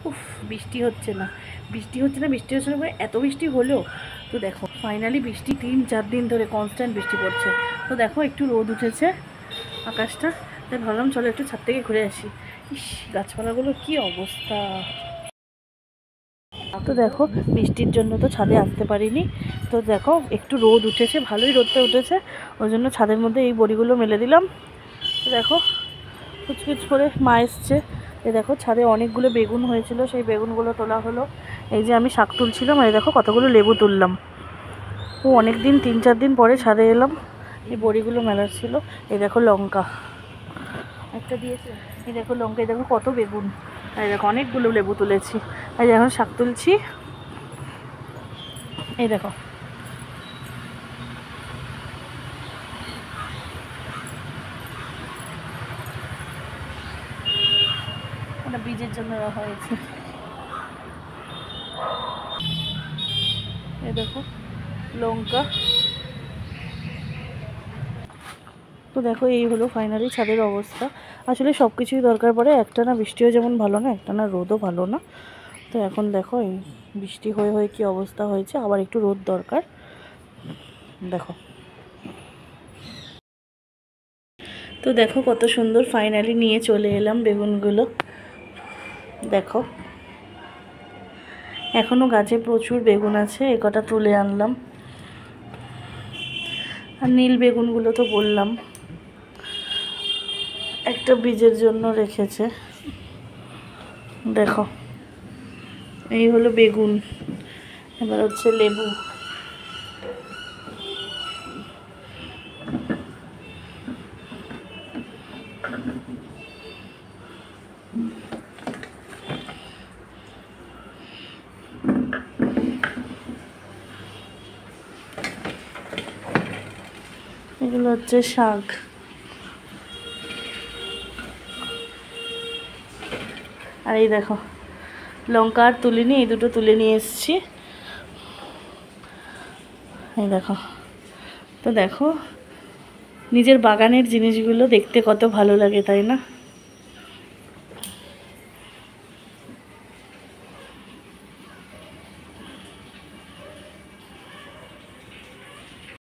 উফ, বৃষ্টি হচ্ছে না, বৃষ্টি হচ্ছে না, বৃষ্টি হচ্ছে না করে এত বৃষ্টি হলো। তো দেখো ফাইনালি বৃষ্টি 3-4 দিন ধরে কনস্ট্যান্ট বৃষ্টি পড়ছে। তো দেখো একটু রোদ উঠেছে আকাশটা, তাই ভাবলাম চলো একটু ছাদ থেকে ঘুরে আসি। ইস, গাছপালাগুলো কি অবস্থা। তো দেখো বৃষ্টির জন্য তো ছাদে আসতে পারিনি। তো দেখো একটু রোদ উঠেছে, ভালোই রোদটা উঠেছে, ওই জন্য ছাদের মধ্যে এই বড়িগুলো মেলে দিলাম। দেখো কুচকুচ করে মা এসছে। এই দেখো ছাদে অনেকগুলো বেগুন হয়েছিল, সেই বেগুনগুলো তোলা হলো। এই যে আমি শাক তুলছিলাম, আর এই দেখো কতগুলো লেবু তুললাম। ও অনেক দিন 3-4 দিন পরে ছাদে এলাম, এই বড়িগুলো মেলার ছিল। এই দেখো লঙ্কা একটা দিয়েছে, এই দেখো লঙ্কা, এই দেখো কত বেগুন, এই দেখো অনেকগুলো লেবু তুলেছি। এই এখন শাক তুলছি, এই দেখো। ওটা বীজের জন্য রাখা হয়েছে। এই দেখো লঙ্কা। তো দেখো এই হলো ফাইনালি ছাদের অবস্থা। আসলে সব কিছুই দরকার পড়ে, একটা না বৃষ্টিও যেমন ভালো না, একটা না রোদও ভালো না। তো এখন দেখো এই বৃষ্টি হয়ে হয়ে কী অবস্থা হয়েছে, আবার একটু রোদ দরকার। দেখো, তো দেখো কত সুন্দর ফাইনালি নিয়ে চলে এলাম বেগুনগুলো। দেখো এখনও গাছে প্রচুর বেগুন আছে, এ কটা তুলে আনলাম। আর নীল বেগুনগুলো তো বললাম একটা বীজের জন্য রেখেছে। দেখো এই হলো বেগুন, এবার হচ্ছে লেবু। এগুলো হচ্ছে শাক। আর এই দেখো লঙ্কা আর তুলিনি, এই দুটো তুলে নিয়ে এসেছি। এই দেখো, তো দেখো নিজের বাগানের জিনিসগুলো দেখতে কত ভালো লাগে, তাই না?